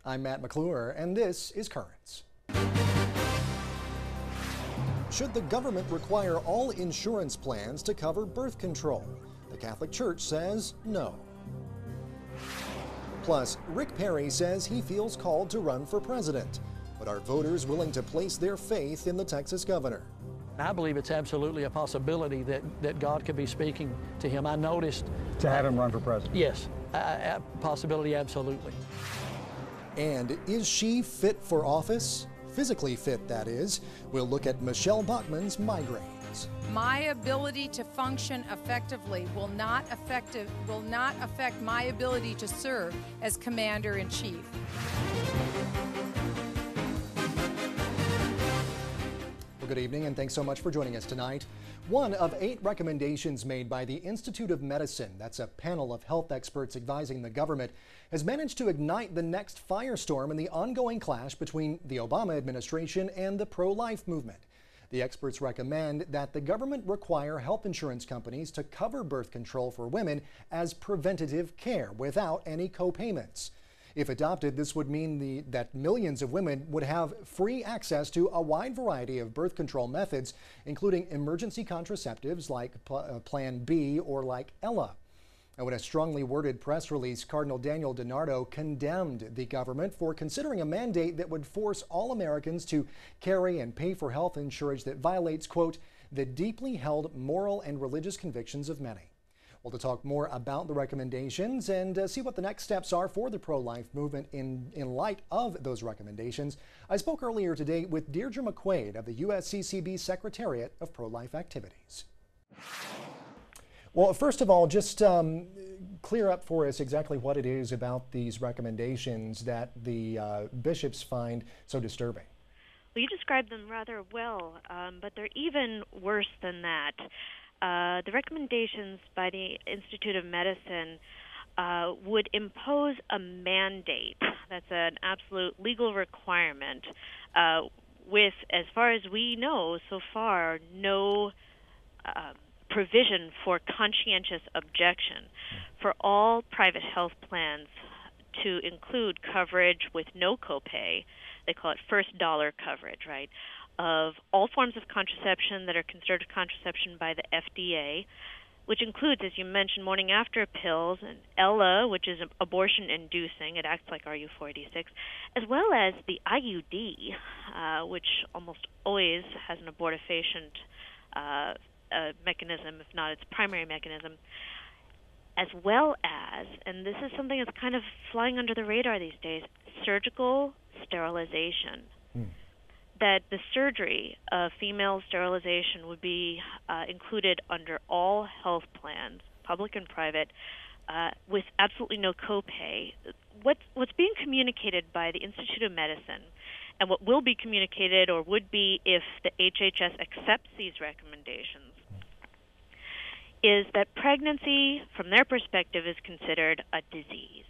I'm Matt McClure, and this is Currents. Should the government require all insurance plans to cover birth control? The Catholic Church says no. Plus, Rick Perry says he feels called to run for president. But are voters willing to place their faith in the Texas governor? I believe it's absolutely a possibility that God could be speaking to him. I noticed... To have him run for president? Yes, possibility, absolutely. And is she fit for office? Physically fit, that is. We'll look at Michelle Bachmann's migraines. My ability to function effectively will not affect my ability to serve as Commander-in-Chief. Well, good evening, and thanks so much for joining us tonight. One of 8 recommendations made by the Institute of Medicine, that's a panel of health experts advising the government, has managed to ignite the next firestorm in the ongoing clash between the Obama administration and the pro-life movement. The experts recommend that the government require health insurance companies to cover birth control for women as preventative care without any co-payments. If adopted, this would mean that millions of women would have free access to a wide variety of birth control methods, including emergency contraceptives like Plan B or like Ella. Now, in a strongly worded press release, Cardinal Daniel DiNardo condemned the government for considering a mandate that would force all Americans to carry and pay for health insurance that violates, quote, the deeply held moral and religious convictions of many. Well, to talk more about the recommendations and see what the next steps are for the pro-life movement in light of those recommendations, I spoke earlier today with Deirdre McQuaid of the USCCB Secretariat of Pro-Life Activities. Well, first of all, just clear up for us exactly what it is about these recommendations that the bishops find so disturbing. Well, you described them rather well, but they're even worse than that. The recommendations by the Institute of Medicine would impose a mandate. That's an absolute legal requirement with, as far as we know so far, no provision for conscientious objection for all private health plans to include coverage with no copay. They call it first dollar coverage, right? Of all forms of contraception that are considered contraception by the FDA, which includes, as you mentioned, morning after pills, and Ella, which is abortion-inducing, it acts like RU486, as well as the IUD, which almost always has an abortifacient mechanism, if not its primary mechanism, as well as, and this is something that's kind of flying under the radar these days, surgical sterilization. That the surgery of female sterilization would be included under all health plans, public and private, with absolutely no copay. What's being communicated by the Institute of Medicine, and what will be communicated or would be if the HHS accepts these recommendations, is that pregnancy, from their perspective, is considered a disease,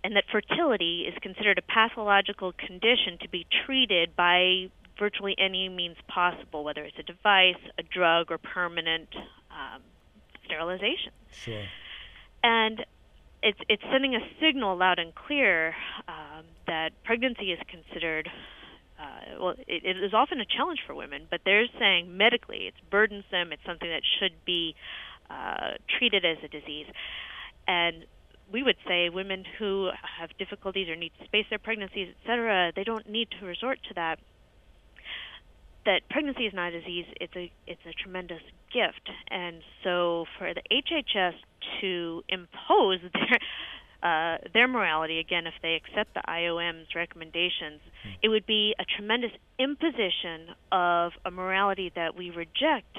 and that fertility is considered a pathological condition to be treated by virtually any means possible, whether it's a device, a drug, or permanent sterilization. Sure. And it's sending a signal loud and clear that pregnancy is considered, it is often a challenge for women, but they're saying medically it's burdensome, it's something that should be treated as a disease. And we would say women who have difficulties or need to space their pregnancies, etc., they don't need to resort to that. That pregnancy is not a disease; it's a tremendous gift. And so, for the HHS to impose their morality, again, if they accept the IOM's recommendations, it would be a tremendous imposition of a morality that we reject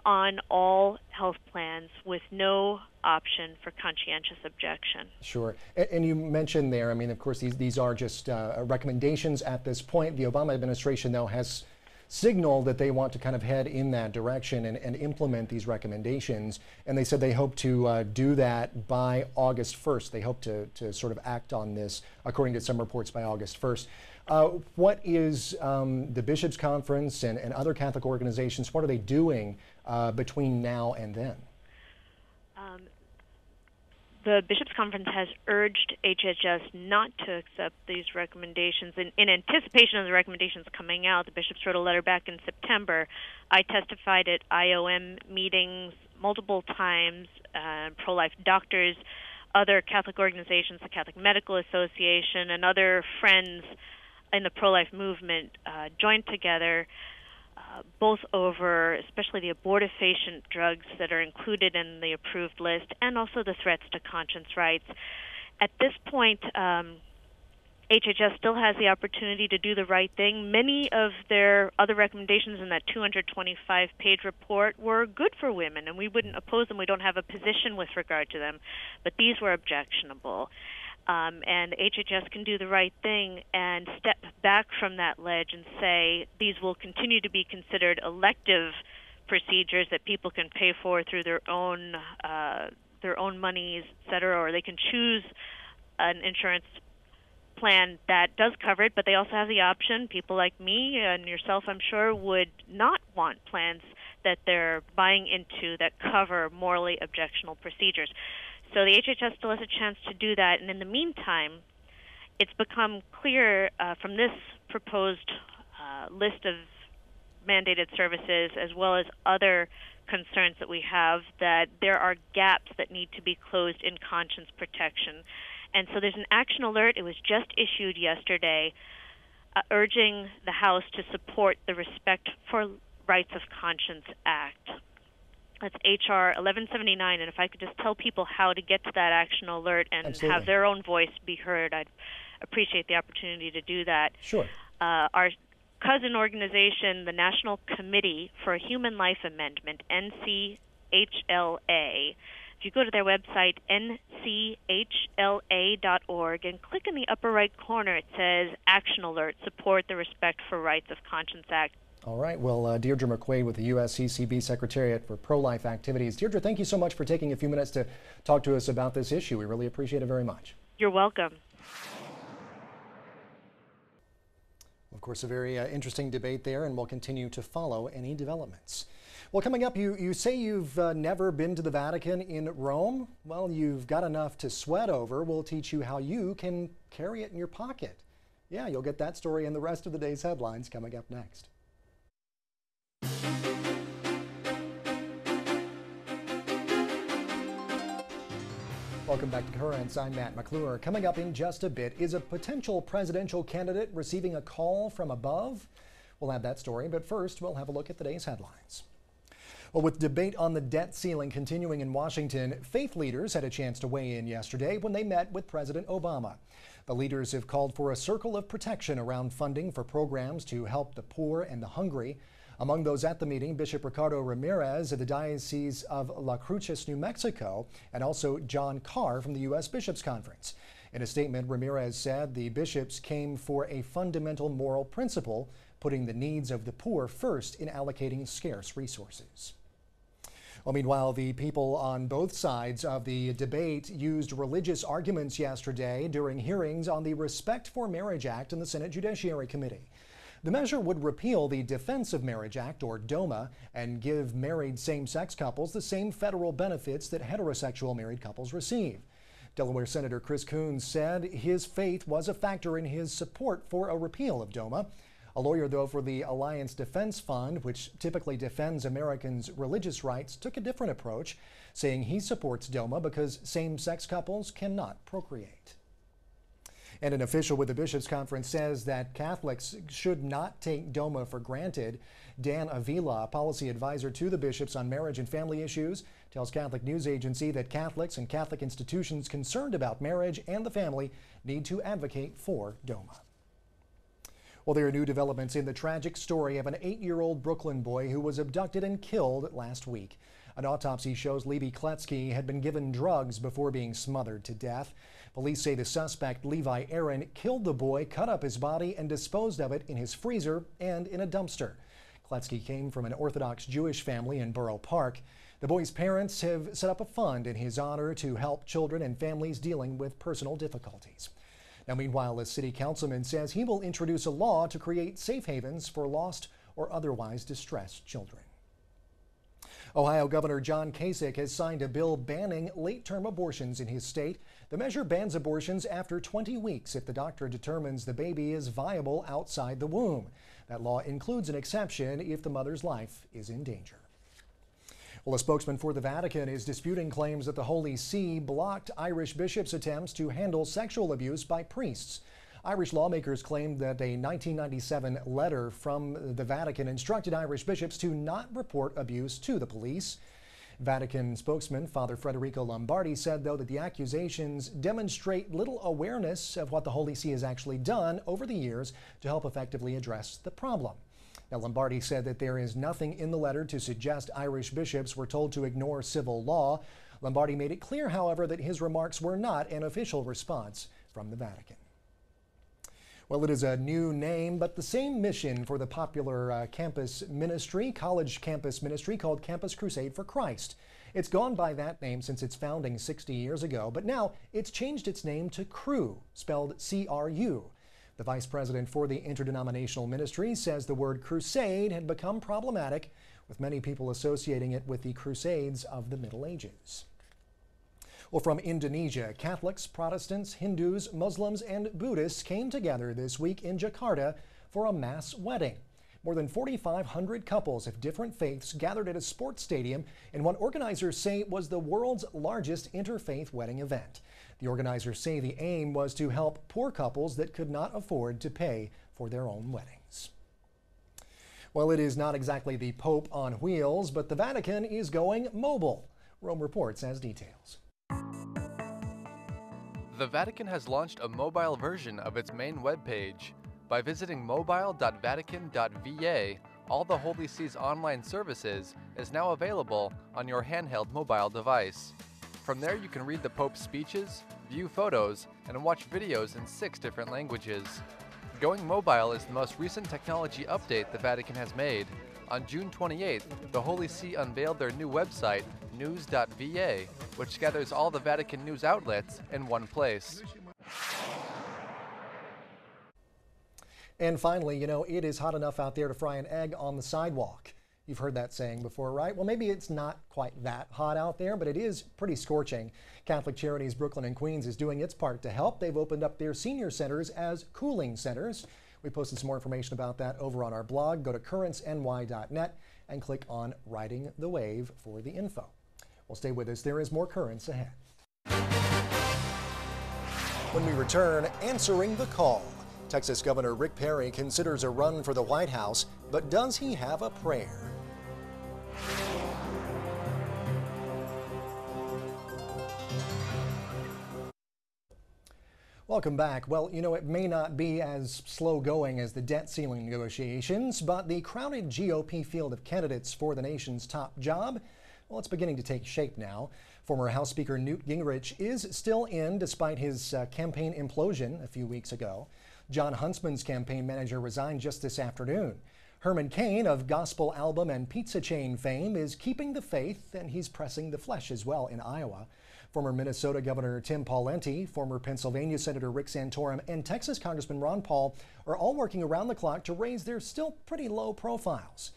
on all health plans with no option for conscientious objection. Sure. And you mentioned there, I mean, of course, these are just recommendations at this point. The Obama administration, though, has signaled that they want to kind of head in that direction and implement these recommendations. And they said they hope to do that by August 1st. They hope to sort of act on this, according to some reports, by August 1st. What is the Bishops' Conference and other Catholic organizations, what are they doing between now and then? the Bishops' Conference has urged HHS not to accept these recommendations. In anticipation of the recommendations coming out, the bishops wrote a letter back in September. I testified at IOM meetings multiple times, pro-life doctors, other Catholic organizations, the Catholic Medical Association, and other friends in the pro-life movement joined together, both over especially the abortifacient drugs that are included in the approved list and also the threats to conscience rights. At this point, HHS still has the opportunity to do the right thing. Many of their other recommendations in that 225-page report were good for women, and we wouldn't oppose them. We don't have a position with regard to them, but these were objectionable. And HHS can do the right thing and step back from that ledge and say these will continue to be considered elective procedures that people can pay for through their own monies, et cetera, or they can choose an insurance plan that does cover it, but they also have the option. People like me and yourself, I'm sure, would not want plans that they're buying into that cover morally objectionable procedures. So the HHS still has a chance to do that, and in the meantime, it's become clear from this proposed list of mandated services, as well as other concerns that we have, that there are gaps that need to be closed in conscience protection. And so there's an action alert. It was just issued yesterday, urging the House to support the Respect for Rights of Conscience Act. That's H.R. 1179, and if I could just tell people how to get to that action alert and Absolutely. have their own voice be heard, I'd appreciate the opportunity to do that. Sure. Our cousin organization, the National Committee for a Human Life Amendment, NCHLA, if you go to their website, nchla.org, and click in the upper right corner, it says Action Alert, Support the Respect for Rights of Conscience Act. All right. Well, Deirdre McQuaid with the USCCB Secretariat for Pro-Life Activities. Deirdre, thank you so much for taking a few minutes to talk to us about this issue. We really appreciate it very much. You're welcome. Of course, a very interesting debate there, and we'll continue to follow any developments. Well, coming up, you say you've never been to the Vatican in Rome. Well, you've got enough to sweat over. We'll teach you how you can carry it in your pocket. Yeah, you'll get that story and the rest of the day's headlines coming up next. Welcome back to Currents. I'm Matt McClure. Coming up in just a bit, is a potential presidential candidate receiving a call from above? We'll have that story, but first we'll have a look at today's headlines. Well, with debate on the debt ceiling continuing in Washington, faith leaders had a chance to weigh in yesterday when they met with President Obama. The leaders have called for a circle of protection around funding for programs to help the poor and the hungry. Among those at the meeting, Bishop Ricardo Ramirez of the Diocese of La Cruces, New Mexico, and also John Carr from the U.S. Bishops' Conference. In a statement, Ramirez said the bishops came for a fundamental moral principle, putting the needs of the poor first in allocating scarce resources. Well, meanwhile, the people on both sides of the debate used religious arguments yesterday during hearings on the Respect for Marriage Act in the Senate Judiciary Committee. The measure would repeal the Defense of Marriage Act, or DOMA, and give married same-sex couples the same federal benefits that heterosexual married couples receive. Delaware Senator Chris Coons said his faith was a factor in his support for a repeal of DOMA. A lawyer, though, for the Alliance Defense Fund, which typically defends Americans' religious rights, took a different approach, saying he supports DOMA because same-sex couples cannot procreate. And an official with the Bishops' Conference says that Catholics should not take DOMA for granted. Dan Avila, a policy advisor to the bishops on marriage and family issues, tells Catholic News Agency that Catholics and Catholic institutions concerned about marriage and the family need to advocate for DOMA. Well, there are new developments in the tragic story of an 8-year-old Brooklyn boy who was abducted and killed last week. An autopsy shows Levi Kletsky had been given drugs before being smothered to death. Police say the suspect, Levi Aaron, killed the boy, cut up his body, and disposed of it in his freezer and in a dumpster. Kletsky came from an Orthodox Jewish family in Borough Park. The boy's parents have set up a fund in his honor to help children and families dealing with personal difficulties. Now, meanwhile, a city councilman says he will introduce a law to create safe havens for lost or otherwise distressed children. Ohio Governor John Kasich has signed a bill banning late-term abortions in his state. The measure bans abortions after 20 weeks if the doctor determines the baby is viable outside the womb. That law includes an exception if the mother's life is in danger. Well, a spokesman for the Vatican is disputing claims that the Holy See blocked Irish bishops' attempts to handle sexual abuse by priests. Irish lawmakers claimed that a 1997 letter from the Vatican instructed Irish bishops to not report abuse to the police. Vatican spokesman Father Federico Lombardi said, though, that the accusations demonstrate little awareness of what the Holy See has actually done over the years to help effectively address the problem. Now, Lombardi said that there is nothing in the letter to suggest Irish bishops were told to ignore civil law. Lombardi made it clear, however, that his remarks were not an official response from the Vatican. Well, it is a new name, but the same mission for the popular college campus ministry called Campus Crusade for Christ. It's gone by that name since its founding 60 years ago, but now it's changed its name to Cru, spelled C-R-U. The vice president for the interdenominational ministry says the word crusade had become problematic, with many people associating it with the Crusades of the Middle Ages. Well, from Indonesia, Catholics, Protestants, Hindus, Muslims, and Buddhists came together this week in Jakarta for a mass wedding. More than 4,500 couples of different faiths gathered at a sports stadium in what organizers say was the world's largest interfaith wedding event. The organizers say the aim was to help poor couples that could not afford to pay for their own weddings. Well, it is not exactly the Pope on wheels, but the Vatican is going mobile. Rome Reports has details. The Vatican has launched a mobile version of its main webpage. By visiting mobile.vatican.va, all the Holy See's online services is now available on your handheld mobile device. From there you can read the Pope's speeches, view photos, and watch videos in 6 different languages. Going mobile is the most recent technology update the Vatican has made. On June 28th, the Holy See unveiled their new website, news.va, which gathers all the Vatican news outlets in one place. And finally, it is hot enough out there to fry an egg on the sidewalk. You've heard that saying before, right? Well, maybe it's not quite that hot out there, but it is pretty scorching. Catholic Charities Brooklyn and Queens is doing its part to help. They've opened up their senior centers as cooling centers. We posted some more information about that over on our blog. Go to currentsny.net and click on Riding the Wave for the info. Well, stay with us. There is more Currents ahead. When we return, answering the call. Texas Governor Rick Perry considers a run for the White House, but does he have a prayer? Welcome back. Well, it may not be as slow going as the debt ceiling negotiations, but the crowded GOP field of candidates for the nation's top job, well, it's beginning to take shape now. Former House Speaker Newt Gingrich is still in despite his campaign implosion a few weeks ago. John Huntsman's campaign manager resigned just this afternoon. Herman Cain of gospel album and pizza chain fame is keeping the faith, and he's pressing the flesh as well in Iowa. Former Minnesota Governor Tim Pawlenty, former Pennsylvania Senator Rick Santorum, and Texas Congressman Ron Paul are all working around the clock to raise their still pretty low profiles.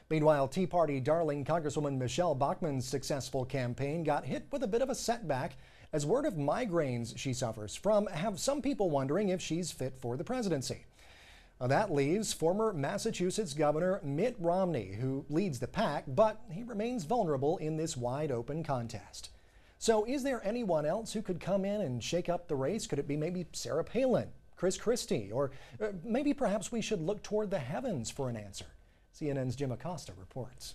Meanwhile, Tea Party darling Congresswoman Michelle Bachmann's successful campaign got hit with a bit of a setback as word of migraines she suffers from have some people wondering if she's fit for the presidency. Now, that leaves former Massachusetts Governor Mitt Romney, who leads the pack, but he remains vulnerable in this wide-open contest. So is there anyone else who could come in and shake up the race? Could it be maybe Sarah Palin, Chris Christie, or maybe perhaps we should look toward the heavens for an answer? CNN's Jim Acosta reports.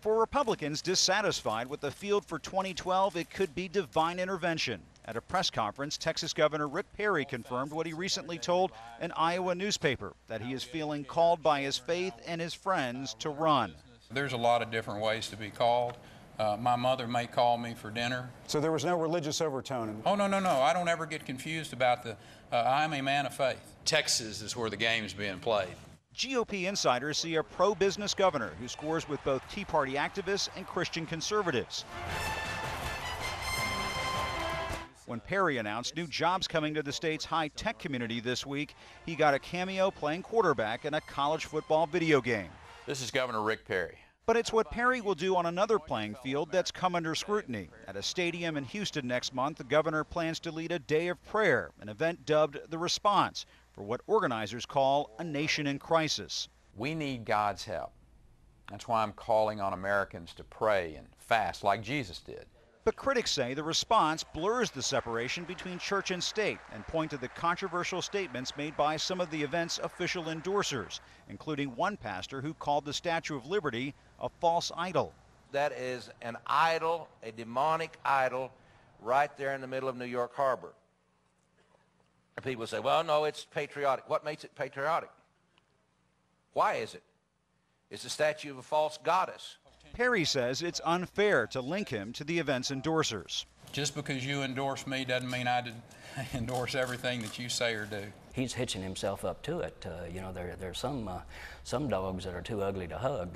For Republicans dissatisfied with the field for 2012, it could be divine intervention. At a press conference, Texas Governor Rick Perry confirmed what he recently told an Iowa newspaper, that he is feeling called by his faith and his friends to run. There's a lot of different ways to be called. My mother may call me for dinner. So there was no religious overtone? Oh, no. I don't ever get confused about I'm a man of faith. Texas is where the game's being played. GOP insiders see a pro-business governor who scores with both Tea Party activists and Christian conservatives. When Perry announced new jobs coming to the state's high-tech community this week, he got a cameo playing quarterback in a college football video game. This is Governor Rick Perry. But it's what Perry will do on another playing field that's come under scrutiny. At a stadium in Houston next month, the governor plans to lead a day of prayer, an event dubbed The Response, for what organizers call a nation in crisis. We need God's help. That's why I'm calling on Americans to pray and fast like Jesus did. But critics say the response blurs the separation between church and state and point to the controversial statements made by some of the event's official endorsers, including one pastor who called the Statue of Liberty a false idol. That is an idol, a demonic idol, right there in the middle of New York Harbor. And people say, well, no, it's patriotic. What makes it patriotic? Why is it? It's a statue of a false goddess. Perry says it's unfair to link him to the event's endorsers. Just because you endorse me doesn't mean I endorse everything that you say or do. He's hitching himself up to it. You know, there are some dogs that are too ugly to hug,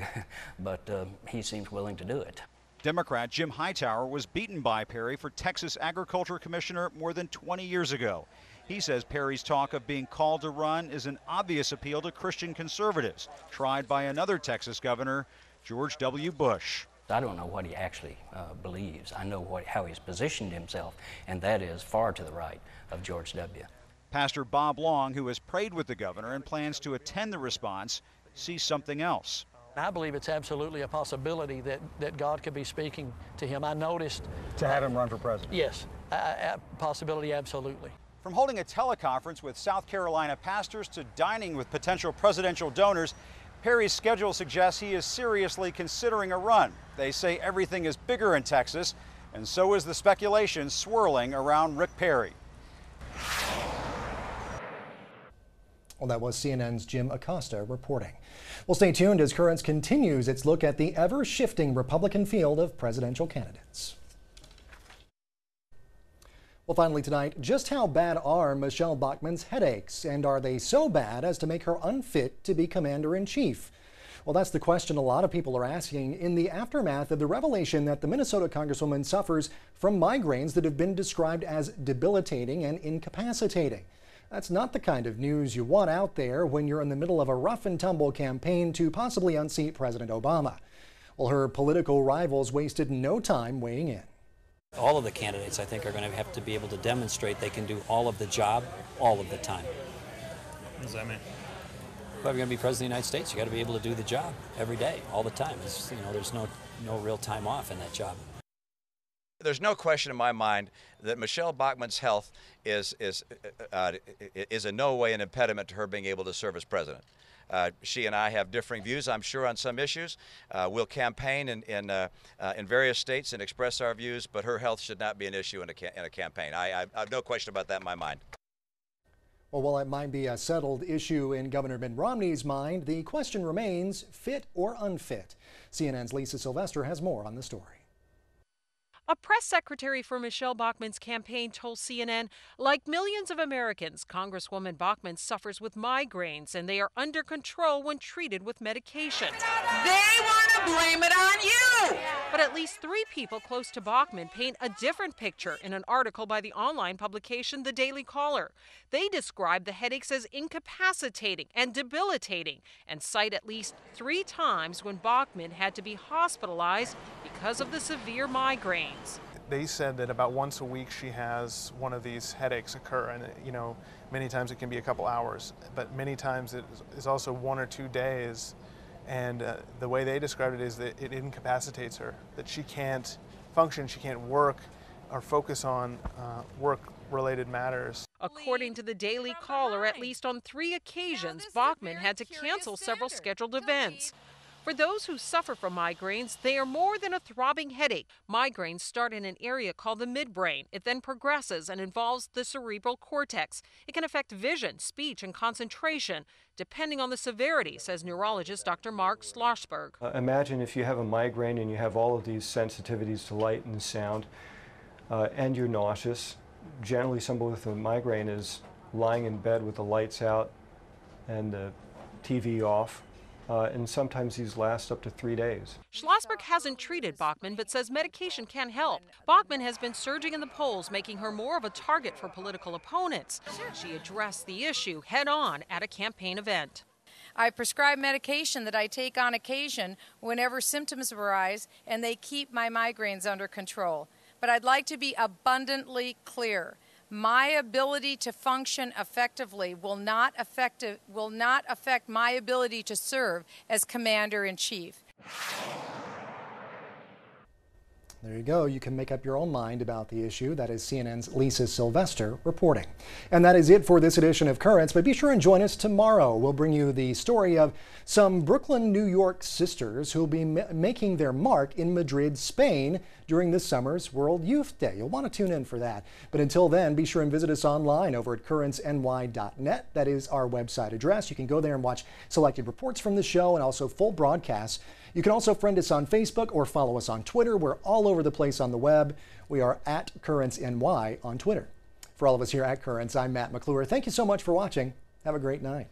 but he seems willing to do it. Democrat Jim Hightower was beaten by Perry for Texas Agriculture Commissioner more than 20 years ago. He says Perry's talk of being called to run is an obvious appeal to Christian conservatives, tried by another Texas governor, George W. Bush. I don't know what he actually believes. I know how he's positioned himself, and that is far to the right of George W. Pastor Bob Long, who has prayed with the governor and plans to attend the response, sees something else. I believe it's absolutely a possibility that God could be speaking to him. I noticed. To have him run for president? Yes, possibility, absolutely. From holding a teleconference with South Carolina pastors to dining with potential presidential donors, Perry's schedule suggests he is seriously considering a run. They say everything is bigger in Texas, and so is the speculation swirling around Rick Perry. Well, that was CNN's Jim Acosta reporting. Well, stay tuned as Currents continues its look at the ever-shifting Republican field of presidential candidates. Well, finally tonight, just how bad are Michelle Bachmann's headaches, and are they so bad as to make her unfit to be commander-in-chief? Well, that's the question a lot of people are asking in the aftermath of the revelation that the Minnesota Congresswoman suffers from migraines that have been described as debilitating and incapacitating. That's not the kind of news you want out there when you're in the middle of a rough-and-tumble campaign to possibly unseat President Obama. Well, her political rivals wasted no time weighing in. All of the candidates, I think, are going to have to be able to demonstrate they can do all of the job, all of the time. What does that mean? Well, if you're going to be president of the United States, you got to be able to do the job every day, all the time. You know, there's no real time off in that job. There's no question in my mind that Michelle Bachmann's health is in no way an impediment to her being able to serve as president. She and I have differing views, I'm sure, on some issues. We'll campaign in various states and express our views, but her health should not be an issue in a campaign. I have no question about that in my mind. Well, while it might be a settled issue in Governor Mitt Romney's mind, the question remains fit or unfit. CNN's Lisa Sylvester has more on the story. A press secretary for Michelle Bachmann's campaign told CNN, like millions of Americans, Congresswoman Bachmann suffers with migraines, and they are under control when treated with medication. They want to blame it on you! But at least 3 people close to Bachmann paint a different picture in an article by the online publication The Daily Caller. They describe the headaches as incapacitating and debilitating and cite at least 3 times when Bachmann had to be hospitalized because of the severe migraine. They said that about once a week she has one of these headaches occur, and many times it can be a couple hours, but many times it is also 1 or 2 days, and the way they described it is that it incapacitates her, that she can't function, she can't work or focus on work-related matters. According to the Daily Caller, at least on 3 occasions, Bachmann had to cancel several scheduled events. For those who suffer from migraines, they are more than a throbbing headache. Migraines start in an area called the midbrain. It then progresses and involves the cerebral cortex. It can affect vision, speech, and concentration, depending on the severity, says neurologist Dr. Mark Schlossberg. Imagine if you have a migraine and you have all of these sensitivities to light and sound, and you're nauseous. Generally, somebody with a migraine is lying in bed with the lights out and the TV off. And sometimes these last up to 3 days. Schlossberg hasn't treated Bachmann, but says medication can help. Bachmann has been surging in the polls, making her more of a target for political opponents. She addressed the issue head-on at a campaign event. I prescribe medication that I take on occasion whenever symptoms arise, and they keep my migraines under control. But I'd like to be abundantly clear. My ability to function effectively will not affect my ability to serve as Commander-in-Chief. There you go. You can make up your own mind about the issue. That is CNN's Lisa Sylvester reporting. And that is it for this edition of Currents, but be sure and join us tomorrow. We'll bring you the story of some Brooklyn, New York sisters who will be making their mark in Madrid, Spain during this summer's World Youth Day. You'll want to tune in for that. But until then, be sure and visit us online over at currentsny.net. That is our website address. You can go there and watch selected reports from the show and also full broadcasts. You can also friend us on Facebook or follow us on Twitter. We're all over the place on the web. We are at CurrentsNY on Twitter. For all of us here at Currents, I'm Matt McClure. Thank you so much for watching. Have a great night.